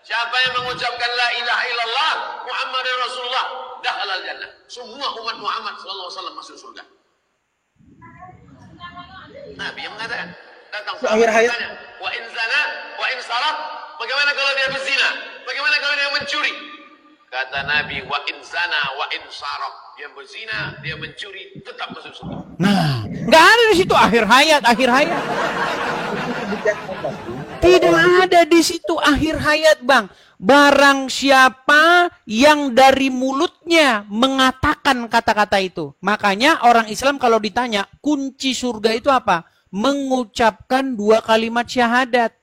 Siapa yang mengucapkan la ilaha illallah Muhammadur Rasulullah, dakhalal jannah. Semua umat Muhammad sallallahu alaihi wasallam masuk surga. Nabi yang mengatakan, datang akhir hayat. Wa in zana wa in saraq, bagaimana kalau dia berzina? Bagaimana kalau dia mencuri? Kata Nabi, wa in zana wa in saraq, dia berzina, dia mencuri, tetap masuk surga. Nah, nggak ada di situ akhir hayat. Tidak ada di situ akhir hayat, Bang. Barang siapa yang dari mulutnya mengatakan kata-kata itu. Makanya orang Islam kalau ditanya, kunci surga itu apa? Mengucapkan 2 kalimat syahadat.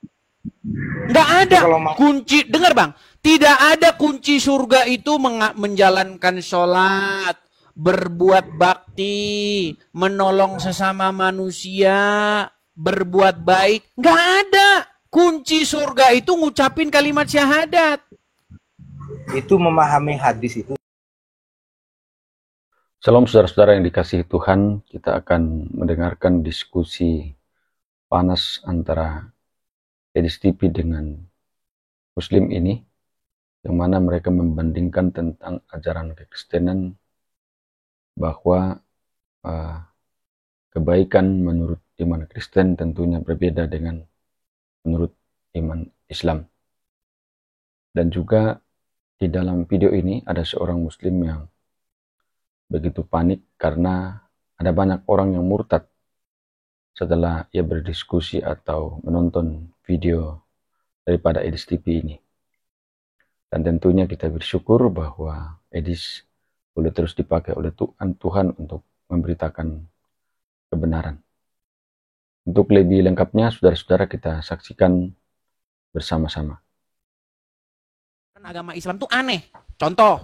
Nggak ada kunci, dengar Bang. Tidak ada kunci surga itu menjalankan sholat, berbuat bakti, menolong sesama manusia, berbuat baik. Nggak ada. Kunci surga itu ngucapin kalimat syahadat. Itu memahami hadis itu. Salam saudara-saudara yang dikasihi Tuhan, kita akan mendengarkan diskusi panas antara Edis TV dengan Muslim ini, yang mana mereka membandingkan tentang ajaran kekristenan bahwa kebaikan menurut iman Kristen tentunya berbeda dengan menurut iman Islam. Dan juga di dalam video ini ada seorang Muslim yang begitu panik karena ada banyak orang yang murtad setelah ia berdiskusi atau menonton video daripada Edis TV ini. Dan tentunya kita bersyukur bahwa Edis boleh terus dipakai oleh Tuhan untuk memberitakan kebenaran. Untuk lebih lengkapnya, saudara-saudara, kita saksikan bersama-sama. Agama Islam tuh aneh. Contoh,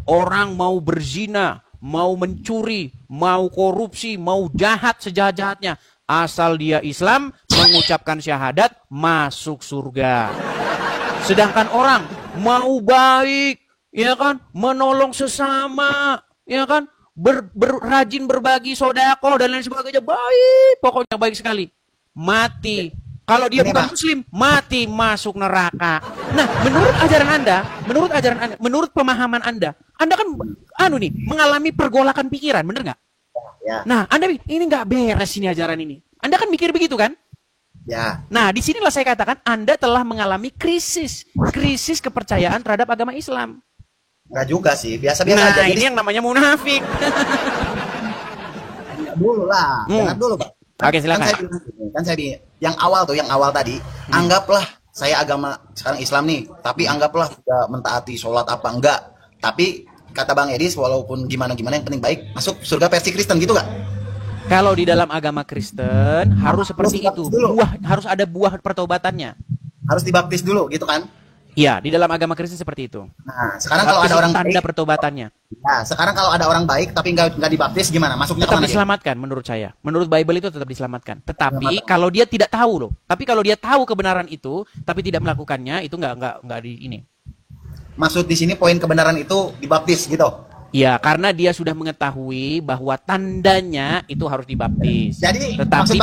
orang mau berzina, mau mencuri, mau korupsi, mau jahat sejahat-jahatnya, asal dia Islam, mengucapkan syahadat, masuk surga. Sedangkan orang mau baik, ya kan, menolong sesama, ya kan, rajin berbagi sodako dan lain sebagainya, baik, pokoknya baik sekali, mati. Kalau dia bukan Muslim, mati masuk neraka. Nah, menurut ajaran Anda, menurut pemahaman Anda kan mengalami pergolakan pikiran, bener nggak? Ya. Nah, Anda ini nggak beres ini ajaran ini. Anda kan mikir begitu kan? Ya. Nah, disinilah saya katakan Anda telah mengalami krisis kepercayaan terhadap agama Islam. Enggak juga sih, biasa-biasa aja. Nah, ini yang namanya munafik. Dulu lah, jangan dulu, Pak. Oke, silakan. Kan saya di yang awal tadi, anggaplah saya agama sekarang Islam nih, tapi anggaplah tidak mentaati sholat apa enggak. Tapi kata Bang Edis, walaupun gimana-gimana yang penting baik, masuk surga versi Kristen gitu gak? Kalau di dalam agama Kristen harus seperti itu. Harus ada buah pertobatannya. Harus dibaptis dulu gitu kan? Iya, di dalam agama Kristen seperti itu. Nah, sekarang kalau ada orang tanda baik, pertobatannya. Nah, sekarang kalau ada orang baik tapi nggak dibaptis gimana? Masuknya tetap kemana diselamatkan dia? Menurut saya. Menurut Bible itu tetap diselamatkan. Tetapi kalau dia tidak tahu loh. Tapi kalau dia tahu kebenaran itu tapi tidak melakukannya, itu nggak di ini. Maksud di sini poin kebenaran itu dibaptis gitu. Ya, karena dia sudah mengetahui bahwa tandanya itu harus dibaptis. Jadi, tetapi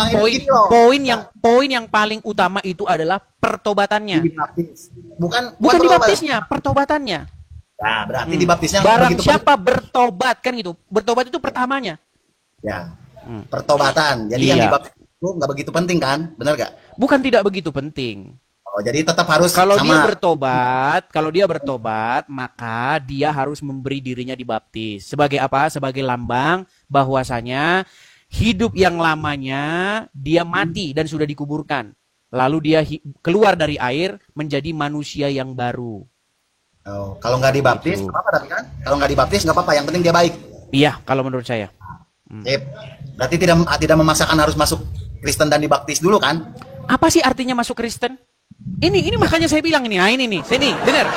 poin yang paling utama itu adalah pertobatannya. Dibaptis. Bukan dibaptisnya, pertobatannya. Nah, berarti dibaptisnya barang siapa bertobat kan gitu. Bertobat itu pertamanya. Ya. Pertobatan. Jadi yang dibaptis itu nggak begitu penting kan? Benar nggak? Bukan tidak begitu penting. Oh, jadi tetap harus kalau dia bertobat, maka dia harus memberi dirinya dibaptis. Sebagai apa? Sebagai lambang bahwasanya hidup yang lamanya dia mati dan sudah dikuburkan. Lalu dia keluar dari air menjadi manusia yang baru. Oh, kalau nggak dibaptis, nggak apa-apa tapi kan? Kalau nggak dibaptis nggak apa-apa, yang penting dia baik. Iya, kalau menurut saya. Berarti tidak memaksakan harus masuk Kristen dan dibaptis dulu kan? Apa sih artinya masuk Kristen? Ini makanya saya bilang ini. Nah, ini nih, sini, dengar.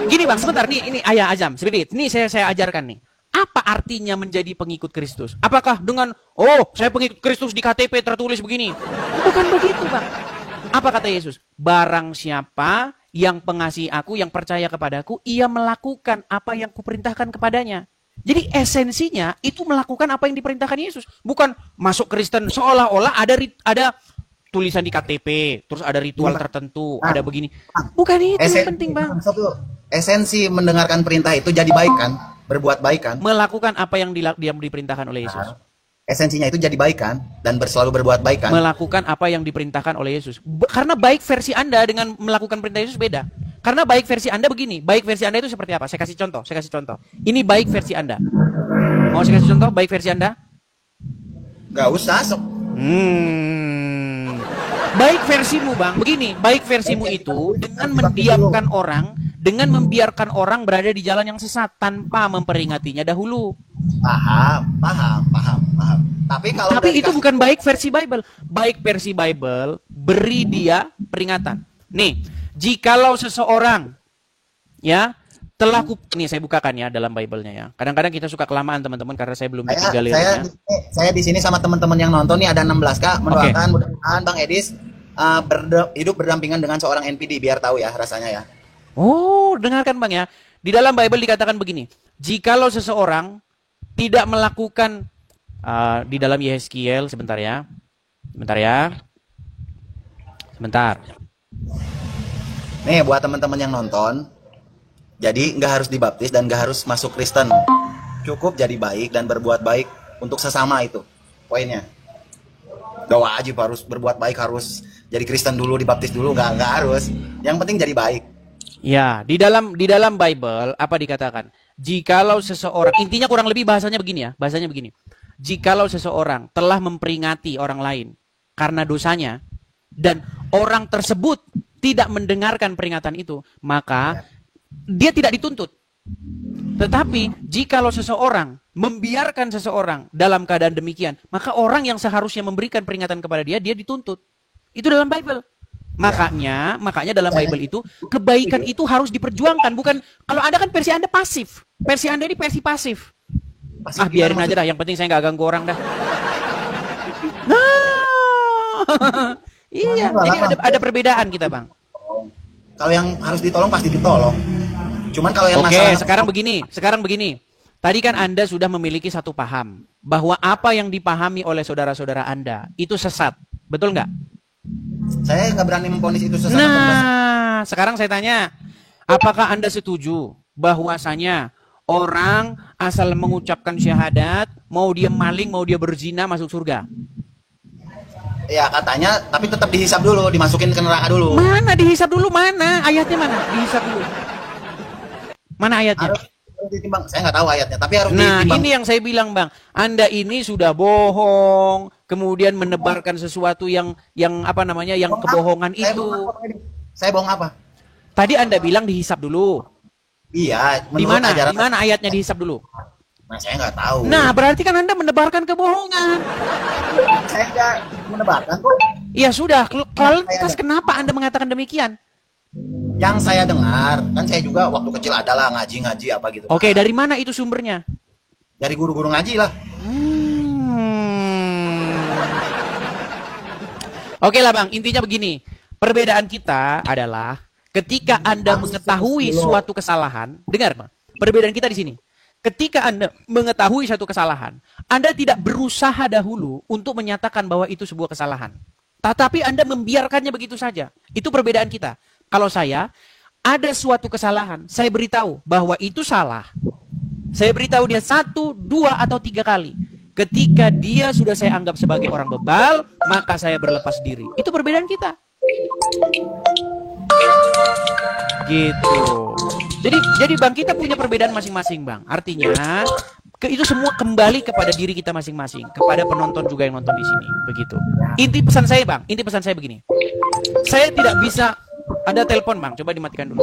Gini Bang, sebentar nih, ini Ayah Azam, sedikit. Ini saya ajarkan nih. Apa artinya menjadi pengikut Kristus? Apakah dengan saya pengikut Kristus di KTP tertulis begini? Bukan begitu, Bang. Apa kata Yesus? Barang siapa yang pengasih aku, yang percaya kepadaku, ia melakukan apa yang kuperintahkan kepadanya. Jadi esensinya itu melakukan apa yang diperintahkan Yesus, bukan masuk Kristen seolah-olah ada tulisan di KTP, terus ada ritual tertentu, Nah, ada begini. Bukan itu yang penting, Bang. Esensi mendengarkan perintah itu jadi baik kan, berbuat baik kan. Melakukan apa yang diperintahkan oleh Yesus. Esensinya itu jadi baik kan, dan selalu berbuat baik kan. Melakukan apa yang diperintahkan oleh Yesus. Karena baik versi Anda dengan melakukan perintah Yesus beda. Karena baik versi Anda begini, baik versi Anda itu seperti apa? Saya kasih contoh. Ini baik versi Anda. Mau saya kasih contoh baik versi Anda? Gak usah, sok. Baik versimu, Bang. Begini, baik versimu itu dengan membiarkan orang berada di jalan yang sesat tanpa memperingatinya dahulu. Paham. Tapi itu bukan baik versi Bible. Baik versi Bible beri dia peringatan. Nih, jikalau seseorang ya telah nih saya bukakan ya dalam Bible-nya ya. Kadang-kadang kita suka kelamaan teman-teman karena saya belum baca galerinya. Saya di sini sama teman-teman yang nonton nih ada 16K mendoakan mudah-mudahan Bang Edis hidup berdampingan dengan seorang NPD biar tahu ya rasanya ya. Oh, dengarkan Bang ya. Di dalam Bible dikatakan begini. Jikalau seseorang tidak melakukan di dalam Yeskiel sebentar ya. Nih buat teman-teman yang nonton. Jadi nggak harus dibaptis dan nggak harus masuk Kristen. Cukup jadi baik dan berbuat baik untuk sesama itu. Poinnya. Gak wajib harus berbuat baik, harus jadi Kristen dulu, dibaptis dulu, nggak harus. Yang penting jadi baik. Ya, di dalam Bible apa dikatakan? Jikalau seseorang, intinya kurang lebih bahasanya begini. Jikalau seseorang telah memperingati orang lain karena dosanya dan orang tersebut tidak mendengarkan peringatan itu, maka dia tidak dituntut. Tetapi jikalau seseorang membiarkan seseorang dalam keadaan demikian, maka orang yang seharusnya memberikan peringatan kepada dia dituntut. Itu dalam Bible. Makanya dalam Bible itu kebaikan itu harus diperjuangkan, bukan kalau Anda kan versi Anda pasif. Versi Anda ini versi pasif. Biarin aja dah, yang penting saya nggak ganggu orang dah. Nah. Iya, jadi ada perbedaan kita, Bang. Kalau yang harus ditolong pasti ditolong. Cuman kalau yang masalah sekarang begini. Tadi kan Anda sudah memiliki satu paham bahwa apa yang dipahami oleh saudara-saudara Anda itu sesat. Betul nggak? Saya nggak berani memvonis itu sesat. Nah, sekarang saya tanya, apakah Anda setuju bahwasanya orang asal mengucapkan syahadat, mau dia maling, mau dia berzina masuk surga? Ya katanya, tapi tetap dihisap dulu, dimasukin ke neraka dulu. Mana dihisap dulu? Mana? Ayatnya mana? Dihisap dulu. Mana ayatnya? Harus ditimbang. Saya nggak tahu ayatnya, tapi harus Nah, ditimbang. ini yang saya bilang, Bang. Anda ini sudah bohong, kemudian menebarkan sesuatu yang kebohongan itu. Saya bohong apa? Tadi Anda bilang dihisap dulu. Iya, Di mana ayatnya dihisap dulu? Nah, saya nggak tahu. Nah, berarti kan Anda menebarkan kebohongan. Saya nggak menebarkan kok. Iya sudah, kalau kenapa Anda mengatakan demikian? Yang saya dengar, kan saya juga waktu kecil adalah ngaji apa gitu. Oke, dari mana itu sumbernya? Dari guru-guru ngaji lah. Oke lah Bang, intinya begini. Perbedaan kita adalah ketika Anda mengetahui suatu kesalahan, dengar Bang, perbedaan kita di sini. Ketika Anda mengetahui satu kesalahan, Anda tidak berusaha dahulu untuk menyatakan bahwa itu sebuah kesalahan. Tetapi Anda membiarkannya begitu saja. Itu perbedaan kita. Kalau saya, ada suatu kesalahan, saya beritahu bahwa itu salah. Saya beritahu dia 1, 2, atau 3 kali. Ketika dia sudah saya anggap sebagai orang bebal, maka saya berlepas diri. Itu perbedaan kita. Gitu. Jadi Bang, kita punya perbedaan masing-masing, Bang. Artinya, itu semua kembali kepada diri kita masing-masing, kepada penonton juga yang nonton di sini, begitu. Inti pesan saya, Bang, begini. Saya tidak bisa. Ada telepon, Bang. Coba dimatikan dulu.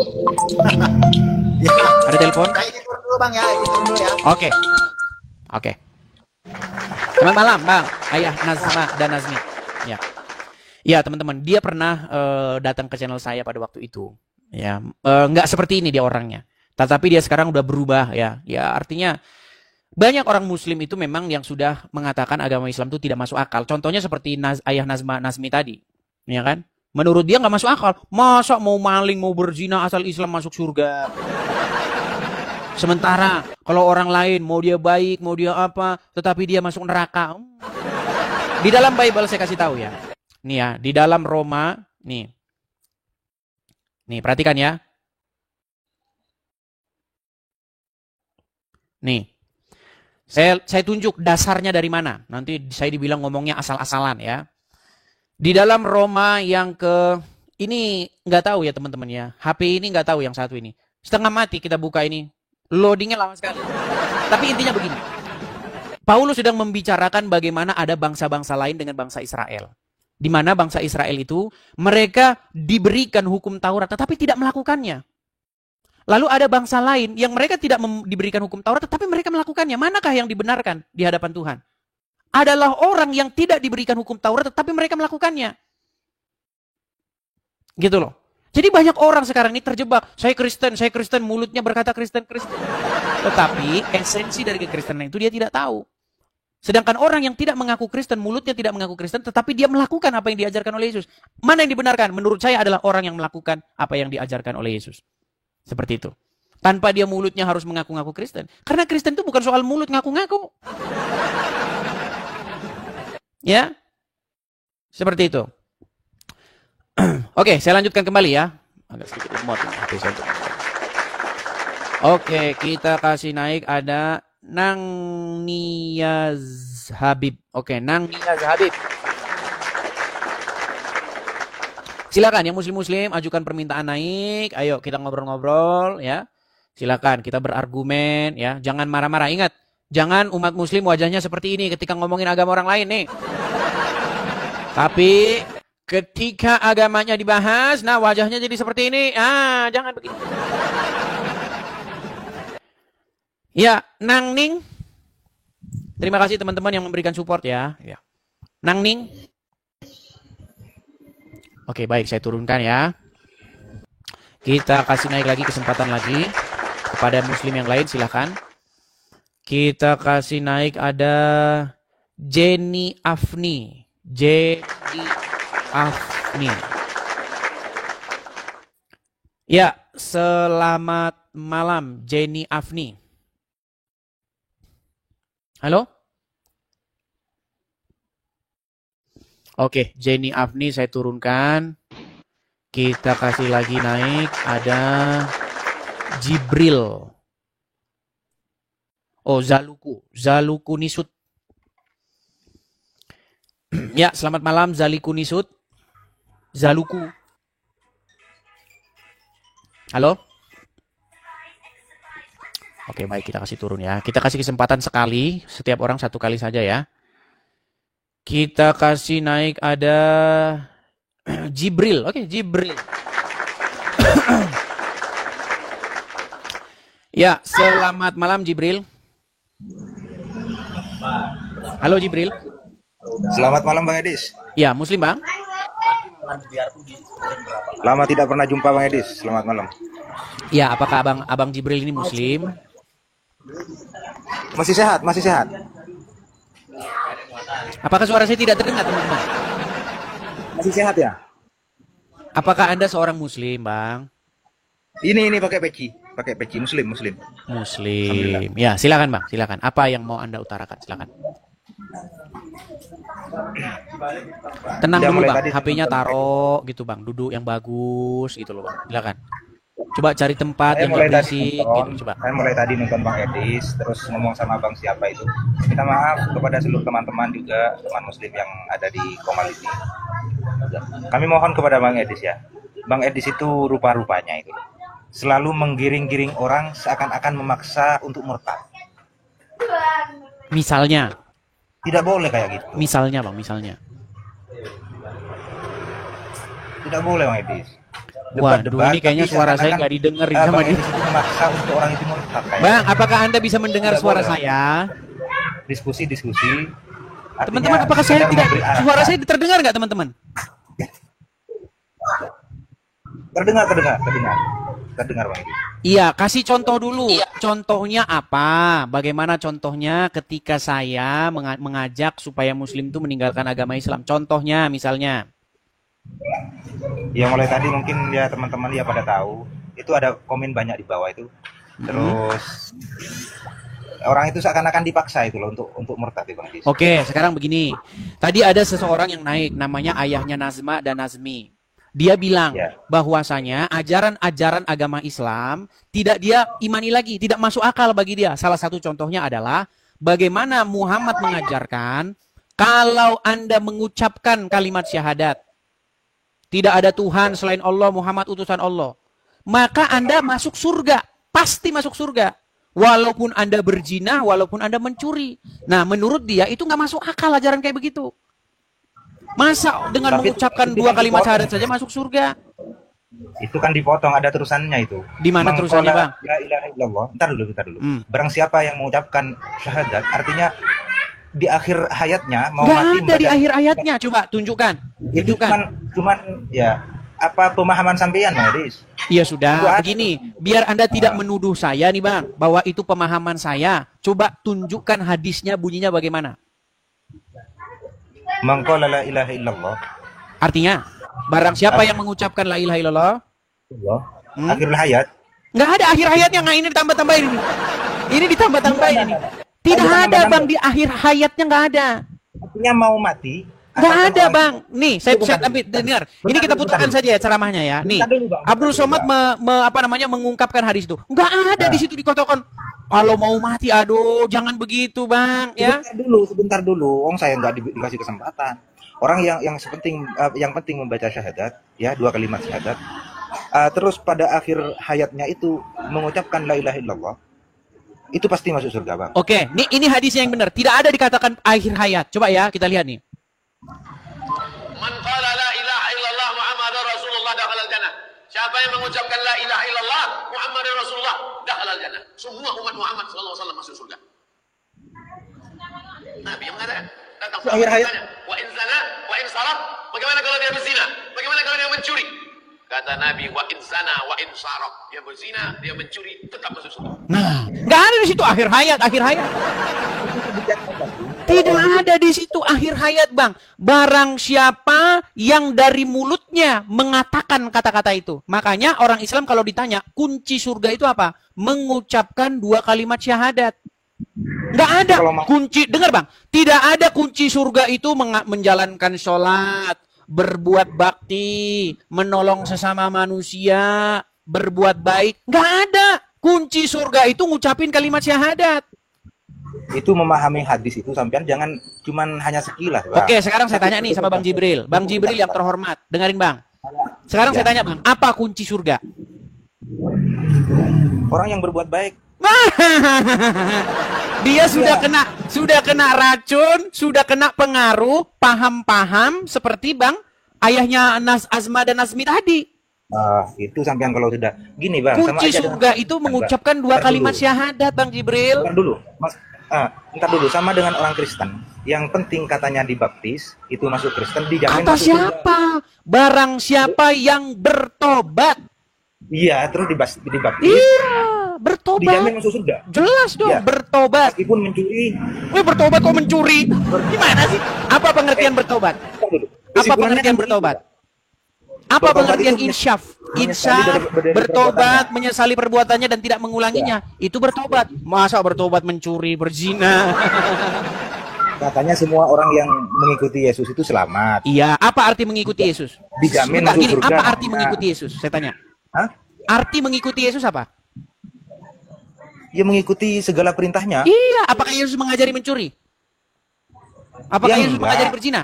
Ya. Ada telepon? Saya ini turun dulu, Bang ya. Turun dulu ya. Oke. Selamat malam, Bang. Ayah Nazma dan Nazmi. Ya, teman-teman, dia pernah datang ke channel saya pada waktu itu. Ya, nggak seperti ini dia orangnya. Tetapi dia sekarang udah berubah ya. Ya, artinya banyak orang Muslim itu memang yang sudah mengatakan agama Islam itu tidak masuk akal. Contohnya seperti Ayah Nazmi tadi, ya kan? Menurut dia nggak masuk akal. Masa mau maling, mau berzina asal Islam masuk surga? Sementara kalau orang lain mau dia baik, mau dia apa, tetapi dia masuk neraka. Di dalam Bible saya kasih tahu ya. Nih ya, di dalam Roma, nih. Nih, perhatikan ya. Nih. Saya tunjuk dasarnya dari mana. Nanti saya dibilang ngomongnya asal-asalan ya. Di dalam Roma yang ini nggak tahu ya teman-teman ya. HP ini nggak tahu yang satu ini. Setengah mati kita buka ini. Loadingnya lama sekali. Tapi intinya begini. Paulus sedang membicarakan bagaimana ada bangsa-bangsa lain dengan bangsa Israel. Di mana bangsa Israel itu mereka diberikan hukum Taurat tetapi tidak melakukannya. Lalu ada bangsa lain yang mereka tidak diberikan hukum Taurat tetapi mereka melakukannya. Manakah yang dibenarkan di hadapan Tuhan? Adalah orang yang tidak diberikan hukum Taurat tetapi mereka melakukannya. Gitu loh. Jadi banyak orang sekarang ini terjebak. Saya Kristen, mulutnya berkata Kristen. Tetapi esensi dari kekristenan itu dia tidak tahu. Sedangkan orang yang tidak mengaku Kristen, mulutnya tidak mengaku Kristen, tetapi dia melakukan apa yang diajarkan oleh Yesus. Mana yang dibenarkan? Menurut saya adalah orang yang melakukan apa yang diajarkan oleh Yesus. Seperti itu. Tanpa dia mulutnya harus mengaku-ngaku Kristen. Karena Kristen itu bukan soal mulut ngaku-ngaku. Ya? Seperti itu. Oke, saya lanjutkan kembali ya. Agak sedikit lemot. Oke, kita kasih naik ada Nang Niyaz Habib. Oke, Nang Niyaz Habib. Silakan yang muslim-muslim ajukan permintaan naik. Ayo kita ngobrol-ngobrol ya. Silakan kita berargumen ya. Jangan marah-marah. Ingat, jangan umat muslim wajahnya seperti ini ketika ngomongin agama orang lain nih. Tapi ketika agamanya dibahas, nah wajahnya jadi seperti ini. Jangan begitu. Ya, Nang Ning. Terima kasih teman-teman yang memberikan support ya. Nang Ning. Oke, baik, saya turunkan ya. Kita kasih naik lagi kesempatan lagi kepada muslim yang lain, silahkan. Kita kasih naik ada Jenny Afni. Ya, selamat malam Jenny Afni. Halo? Oke, Jenny Afni saya turunkan. Kita kasih lagi naik. Ada Jibril. Oh, Zaluku Nisut. Ya, selamat malam Zaliku Nisut. Zaluku. Halo? Oke, baik, kita kasih turun ya. Kita kasih kesempatan sekali, setiap orang satu kali saja ya. Kita kasih naik ada Jibril. Oke, Jibril. Ya, selamat malam Jibril. Halo Jibril. Selamat malam Bang Edis. Ya, muslim Bang. Lama tidak pernah jumpa Bang Edis. Selamat malam. Ya, apakah Abang Jibril ini muslim? Masih sehat, masih sehat. Apakah suara saya tidak terdengar, teman-teman? Masih sehat ya? Apakah Anda seorang muslim, Bang? Ini pakai peci muslim. Muslim. Ya, silakan Bang, silakan. Apa yang mau Anda utarakan? Silakan. Tenang dulu Bang, HP-nya taruh gitu Bang, duduk yang bagus gitu loh Bang. Silakan. Coba cari tempat yang nggak berisik gitu, coba. Saya mulai tadi nonton Bang Edis, terus ngomong sama Bang siapa itu. Minta maaf kepada seluruh teman-teman juga, teman muslim yang ada di Komal ini. Kami mohon kepada Bang Edis ya. Bang Edis itu rupa-rupanya itu selalu menggiring-giring orang seakan-akan memaksa untuk murtad. Misalnya. Tidak boleh kayak gitu. Misalnya Bang, misalnya. Tidak boleh Bang Edis. Waduh, ini kayaknya suara saya nggak didengar sama dia. Memaksa untuk orang itu murtad. Bang, apakah Anda bisa mendengar suara saya? Diskusi. Teman-teman, apakah saya tidak suara saya terdengar nggak teman-teman? Terdengar Bang Edis. Iya, kasih contoh dulu. Contohnya apa? Bagaimana contohnya ketika saya mengajak supaya muslim itu meninggalkan agama Islam? Contohnya misalnya. Ya mulai tadi mungkin ya teman-teman ya pada tahu. Itu ada komen banyak di bawah itu. Terus orang itu seakan-akan dipaksa itu loh untuk murtad ya, Bang Edis. Oke, sekarang begini. Tadi ada seseorang yang naik, namanya ayahnya Nazma dan Nazmi. Dia bilang Ya. bahwasanya ajaran-ajaran agama Islam tidak dia imani lagi, tidak masuk akal bagi dia. Salah satu contohnya adalah bagaimana Muhammad mengajarkan kalau Anda mengucapkan kalimat syahadat, tidak ada Tuhan selain Allah, Muhammad utusan Allah, maka Anda masuk surga, pasti masuk surga. Walaupun Anda berzina, walaupun Anda mencuri. Nah, menurut dia itu nggak masuk akal ajaran kayak begitu. Masa dengan Tapi mengucapkan itu dua kan kalimat dipotong. syahadat saja masuk surga? Itu kan dipotong, ada terusannya itu. Di mana Man terusannya, qala Bang? La ilaha illallah. Ntar dulu. Hmm. Barang siapa yang mengucapkan syahadat, artinya di akhir hayatnya mau Nggak mati ada di membaca- akhir ayatnya. Coba tunjukkan. Itu cuman ya apa pemahaman sampean, Bang Edis? Ya sudah, Itu ada. begini. Biar Anda tidak menuduh saya nih Bang, bahwa itu pemahaman saya. Coba tunjukkan hadisnya bunyinya bagaimana. Man qala la ilaha illallah. Artinya, barang siapa yang mengucapkan la ilaha illallah, Allah. Hmm? Akhirul hayat. nggak ada akhir hayatnya, nggak ini ditambah-tambahin ini. Ini ditambah-tambahin ini. Tidak ada Bang, di akhir hayatnya nggak ada. Artinya mau mati. Nggak asalkan ada orang- Bang. Nih, saya ambil dengar. Ini kita putarkan saja ya ceramahnya ya. Nih, Bentar dulu, Bang. Abdul Somad mengungkapkan hadis itu. Nggak ada di situ dikatakan kalau mau mati, aduh, jangan begitu Bang, ya. Sebentar dulu. Saya nggak dikasih kesempatan. Orang yang penting membaca syahadat, ya 2 kalimat syahadat. Terus pada akhir hayatnya itu mengucapkan la ilaha illallah. Itu pasti masuk surga, Bang. Oke, ini hadisnya yang benar. Tidak ada dikatakan akhir hayat. Coba ya, kita lihat nih. Man qala la ilaha illallah Muhammadur Rasulullah dakhala al-jannah. Siapa yang mengucapkan la ilaha illallah Muhammadur Rasulullah dakhala al-jannah. Semua umat Muhammad sallallahu alaihi wasallam masuk surga. Nabi yang mengatakan, datang Akhir hayat. bertanya, wa in zana wa in saraq, bagaimana kalau dia berzina? Bagaimana kalau dia mencuri? Kata Nabi, wa in zana wa in saraq, dia berzina, dia mencuri, tetap masuk surga. Nah, nggak ada di situ akhir hayat. Tidak ada di situ akhir hayat, Bang. Barang siapa yang dari mulutnya mengatakan kata-kata itu. Makanya orang Islam kalau ditanya, kunci surga itu apa? Mengucapkan 2 kalimat syahadat. Nggak ada kunci, dengar Bang. Tidak ada kunci surga itu menjalankan sholat, berbuat bakti, menolong sesama manusia, berbuat baik. Nggak ada. Kunci surga itu ngucapin kalimat syahadat. Itu memahami hadis itu sampean jangan cuman hanya sekilas, Bang. Oke, sekarang saya tanya nih sama Bang Jibril. Bang Jibril yang terhormat, dengerin Bang. Sekarang saya tanya Bang, apa kunci surga? Orang yang berbuat baik. Dia sudah kena racun, sudah kena pengaruh, paham-paham seperti Bang ayahnya Azma dan Nazmi tadi. Itu sampean kalau sudah gini, Bang. Kunci aja surga dengan- itu mengucapkan 2 kalimat syahadat, Bang Jibril. Ntar dulu, Mas. Ntar dulu, sama dengan orang Kristen. Yang penting katanya dibaptis, itu masuk Kristen, dijamin Kata masuk siapa? Barang siapa yang bertobat. surga. Iya, terus dibaptis, Iya, bertobat. dijamin masuk surga. Jelas dong, Iya. bertobat. Meskipun mencuri, Wih, bertobat kok mencuri? Gimana sih? Apa pengertian bertobat? ntar dulu. Apa Kesimpulannya pengertian kan bertobat? begitu. Apa Bertobat pengertian itu insyaf? menyesali Insyaf, dari bertobat, perbuatannya. menyesali perbuatannya dan tidak mengulanginya. Itu bertobat. Masa bertobat mencuri, berzina? Katanya semua orang yang mengikuti Yesus itu selamat. Iya, apa arti mengikuti Yesus? Dijamin Sebentar, masuk gini, surga. apa arti Nah. mengikuti Yesus? Saya tanya. Hah? Arti mengikuti Yesus apa? Ya mengikuti segala perintahnya. Iya, apakah Yesus mengajari mencuri? Apakah Ya, Yesus enggak. mengajari berzina?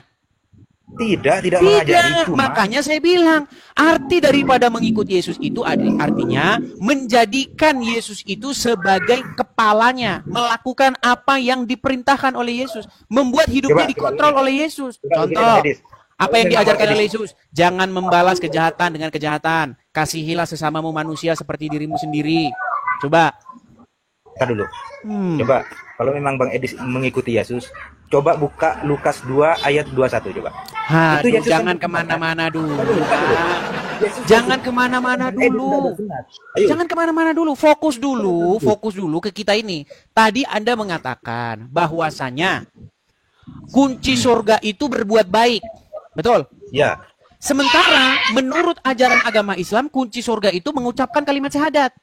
Tidak mengajari. Tidak, Cuma makanya saya bilang arti daripada mengikuti Yesus itu artinya menjadikan Yesus itu sebagai kepalanya, melakukan apa yang diperintahkan oleh Yesus, membuat hidupnya Coba, dikontrol oleh Yesus. Coba begini, Contoh, Bang Edis. apa yang Memang diajarkan Edis. oleh Yesus? Jangan membalas kejahatan dengan kejahatan, kasihilah sesamamu manusia seperti dirimu sendiri. Coba. Ntar dulu. Coba, kalau memang Bang Edis mengikuti Yesus, coba buka Lukas 2 ayat 21 coba. Aduh, Yesus jangan kan- kemana-mana dulu. Yesus Jangan kemana-mana Edis dulu. udah sunat. Ayo. Jangan kemana-mana dulu, fokus dulu ke kita ini. Tadi Anda mengatakan bahwasanya kunci surga itu berbuat baik, betul? Ya, Sementara menurut ajaran agama Islam, kunci surga itu mengucapkan kalimat syahadat.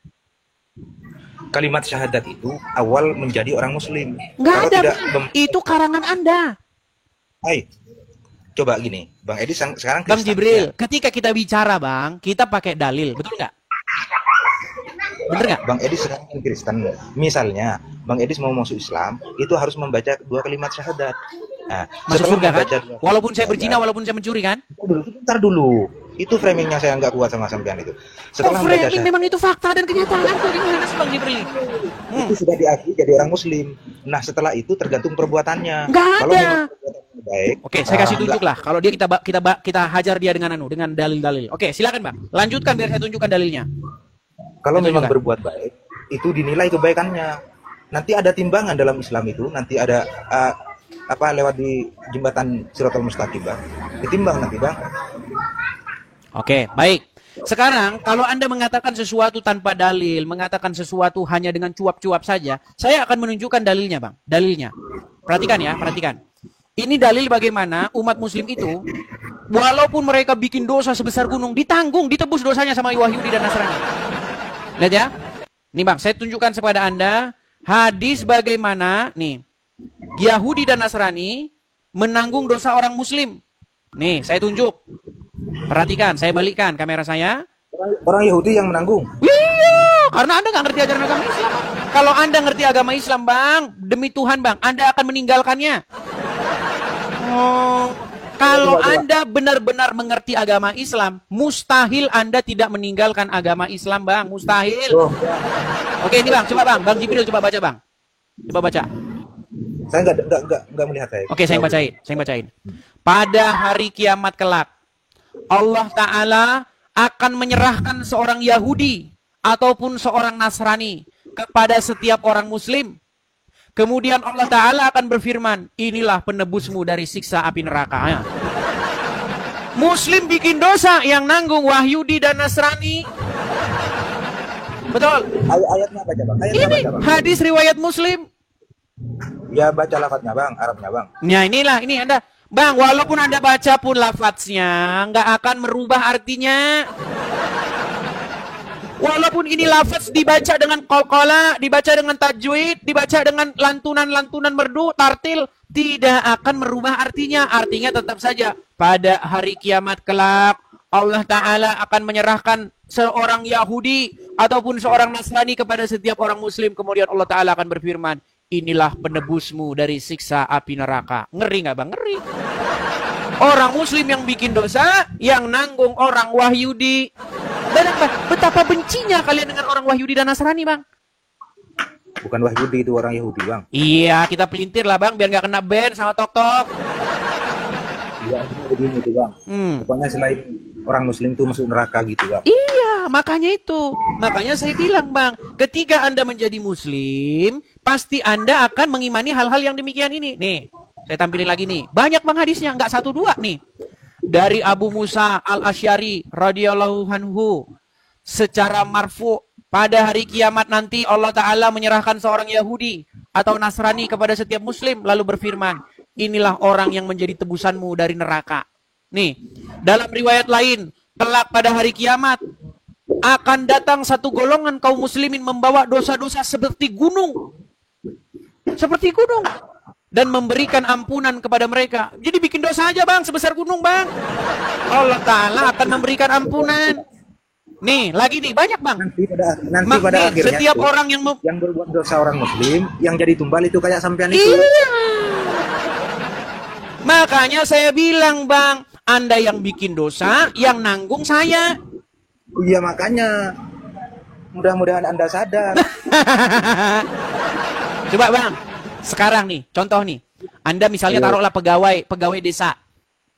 kalimat syahadat itu awal menjadi orang muslim. Nggak Kalau ada, tidak Bang. Itu karangan Anda. Hai, coba gini, Bang Edi sekarang Bang Kristen, Jibril, ya. ketika kita bicara, Bang, kita pakai dalil, betul nggak? Bener nggak? Bang Edi sekarang kan Kristen. Misalnya, Bang Edi mau masuk Islam, itu harus membaca 2 kalimat syahadat. Nah, Masuk setelah surga kan? membaca 2 Walaupun saya kalimat berzina, walaupun saya mencuri kan? Bentar dulu. Itu framingnya saya nggak kuat sama sampean itu. Setelah Oh, membaca framing syahadat, memang itu fakta dan kenyataan. Kok gimana sih, Bang Jibril? itu sudah diakui jadi orang muslim. Nah, setelah itu tergantung perbuatannya. Nggak Kalau ada. memang perbuatannya baik, Oke, saya kasih enggak. tunjuk lah. Kalau dia kita hajar dia dengan dalil-dalil. Oke, silakan, Bang. Lanjutkan biar saya tunjukkan dalilnya. Kalau Itu memang juga. berbuat baik, itu dinilai kebaikannya. Nanti ada timbangan dalam Islam itu, nanti ada lewat di jembatan Shiratal Mustaqim, Bang. Ditimbang nanti, Bang. Oke, baik. Sekarang kalau Anda mengatakan sesuatu tanpa dalil, mengatakan sesuatu hanya dengan cuap-cuap saja, saya akan menunjukkan dalilnya, Bang. Dalilnya. Perhatikan ya, perhatikan. Ini dalil bagaimana umat muslim itu walaupun mereka bikin dosa sebesar gunung, ditanggung, ditebus dosanya sama Yahudi dan Nasrani. Lihat ya. Nih, Bang, saya tunjukkan kepada Anda hadis bagaimana nih Yahudi dan Nasrani menanggung dosa orang muslim. Nih, saya tunjuk. Perhatikan, saya balikkan kamera saya. Orang Yahudi yang menanggung. Iya, karena Anda nggak ngerti ajaran agama Islam. Kalau Anda ngerti agama Islam, Bang, demi Tuhan, Bang, Anda akan meninggalkannya. Oh, kalau Anda benar-benar mengerti agama Islam, mustahil Anda tidak meninggalkan agama Islam, Bang. Mustahil. Oke, ini Bang, coba Bang Jibril coba baca, Bang. Coba baca. Saya nggak melihat saya. Oke, saya bacain. Pada hari kiamat kelak, Allah Ta'ala akan menyerahkan seorang Yahudi ataupun seorang Nasrani kepada setiap orang Muslim. Kemudian Allah Ta'ala akan berfirman, inilah penebusmu dari siksa api neraka. Ya. Muslim bikin dosa, yang nanggung Yahudi dan Nasrani. Betul. Ayatnya baca, Bang. Ayatnya Ini baca, Bang. hadis riwayat Muslim. Ya, baca lafadznya, Bang. Arabnya, Bang. Nah inilah, ini Anda. Bang, walaupun Anda baca pun lafadznya, nggak akan merubah artinya. Walaupun ini lafaz dibaca dengan qalqala, dibaca dengan tajwid, dibaca dengan lantunan-lantunan merdu, tartil, tidak akan merubah artinya. Artinya tetap saja, pada hari kiamat kelak, Allah Ta'ala akan menyerahkan seorang Yahudi ataupun seorang Nasrani kepada setiap orang Muslim. Kemudian Allah Ta'ala akan berfirman, inilah penebusmu dari siksa api neraka. Ngeri nggak, Bang? Ngeri. Orang Muslim yang bikin dosa, yang nanggung orang Yahudi. Dan betapa bencinya kalian dengan orang Yahudi dan Nasrani, Bang. Bukan Wahyudi, itu orang Yahudi, Bang. Iya, kita pelintir lah, Bang, biar nggak kena ban sama tok-tok. Ya, begini tuh, Bang. Pokoknya selain orang Muslim tuh masuk neraka gitu, Bang. Iya, makanya itu. Makanya saya bilang, Bang, ketika Anda menjadi Muslim, pasti Anda akan mengimani hal-hal yang demikian ini. Nih, saya tampilin lagi nih. Banyak, Bang, hadisnya, nggak 1-2 nih. Dari Abu Musa al-Asy'ari radhiyallahu anhu secara marfu, pada hari kiamat nanti Allah Ta'ala menyerahkan seorang Yahudi atau Nasrani kepada setiap Muslim lalu berfirman, inilah orang yang menjadi tebusanmu dari neraka. Nih, dalam riwayat lain, kelak pada hari kiamat akan datang satu golongan kaum muslimin membawa dosa-dosa seperti gunung. Seperti gunung. Dan memberikan ampunan kepada mereka. Jadi bikin dosa aja, Bang, sebesar gunung, Bang. Allah Ta'ala akan memberikan ampunan. Nih, lagi nih, banyak, Bang. Nanti pada akhirnya setiap tuh, orang yang berbuat dosa orang Muslim, yang jadi tumbal itu kayak sampean itu. Iya. Makanya saya bilang, Bang, Anda yang bikin dosa, yang nanggung saya. Iya, makanya mudah-mudahan Anda sadar. Coba, Bang, sekarang nih, contoh nih, Anda misalnya taruhlah pegawai desa,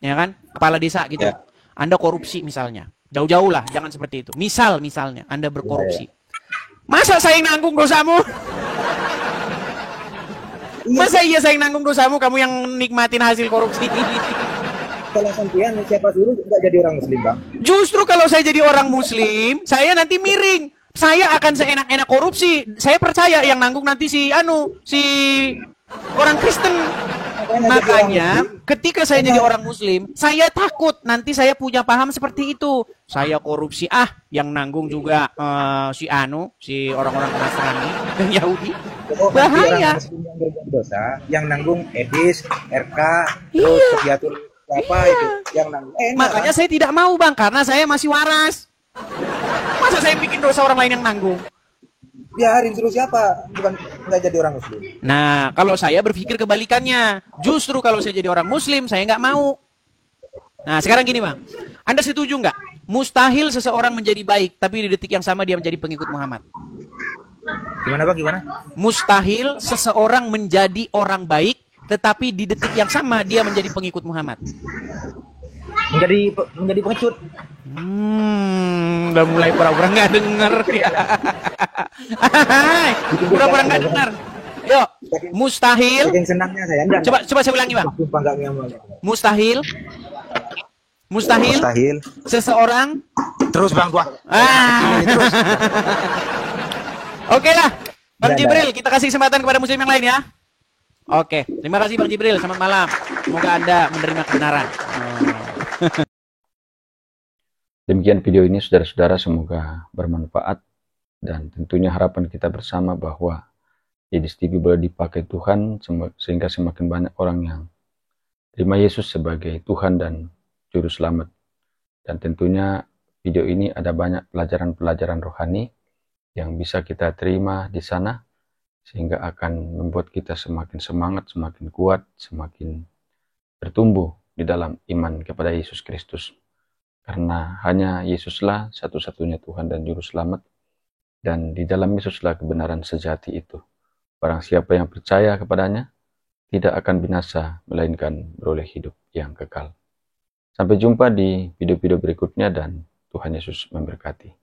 ya kan, kepala desa gitu. Ya. Anda korupsi misalnya, jauh-jauh lah, jangan seperti itu. Misalnya Anda berkorupsi, masa saya yang nanggung dosamu? Masa iya saya yang nanggung dosamu, kamu yang nikmatin hasil korupsi? Kalau sampean siapa suruh nggak jadi orang Muslim, Bang? Justru kalau saya jadi orang Muslim, saya nanti miring. Saya akan seenak-enak korupsi. Saya percaya yang nanggung nanti si orang Kristen. Makanya ketika saya jadi orang muslim, saya takut nanti saya punya paham seperti itu. Saya korupsi, yang nanggung juga si orang-orang Nasrani dan Yahudi. Bahaya. Orang muslim yang berbuat dosa, yang nanggung Edis, RK, terus Sediatul apa itu yang nanggung. Makanya saya tidak mau, Bang, karena saya masih waras. Masa saya bikin dosa orang lain yang nanggung? Biarin, terus siapa bukan nggak jadi orang muslim. Nah, kalau saya berpikir kebalikannya. Justru kalau saya jadi orang muslim, saya nggak mau. Nah, sekarang gini, Bang. Anda setuju nggak? Mustahil seseorang menjadi baik, tapi di detik yang sama dia menjadi pengikut Muhammad. Gimana Bang, gimana? Mustahil seseorang menjadi orang baik, tetapi di detik yang sama dia menjadi pengikut Muhammad. Menjadi pengecut. Udah mulai pura-pura nggak denger ya. Pura-pura nggak denger. Yuk, mustahil. Saking senangnya saya. Enggak. Coba saya ulangi, Bang. Sumpah nggak nyaman. Mustahil seseorang Terus Bang gua. terus. Oke lah, Bang Udah. Jibril, kita kasih kesempatan kepada muslim yang lain ya. Oke, terima kasih Bang Jibril, selamat malam. Semoga Anda menerima kebenaran. Demikian video ini saudara-saudara, semoga bermanfaat, dan tentunya harapan kita bersama bahwa Edis TV boleh dipakai Tuhan sehingga semakin banyak orang yang terima Yesus sebagai Tuhan dan Juru Selamat. Dan tentunya video ini ada banyak pelajaran-pelajaran rohani yang bisa kita terima di sana, sehingga akan membuat kita semakin semangat, semakin kuat, semakin bertumbuh di dalam iman kepada Yesus Kristus. Karena hanya Yesuslah satu-satunya Tuhan dan Juru Selamat, dan di dalam Yesuslah kebenaran sejati itu. Barang siapa yang percaya kepadanya tidak akan binasa, melainkan beroleh hidup yang kekal. Sampai jumpa di video-video berikutnya, dan Tuhan Yesus memberkati.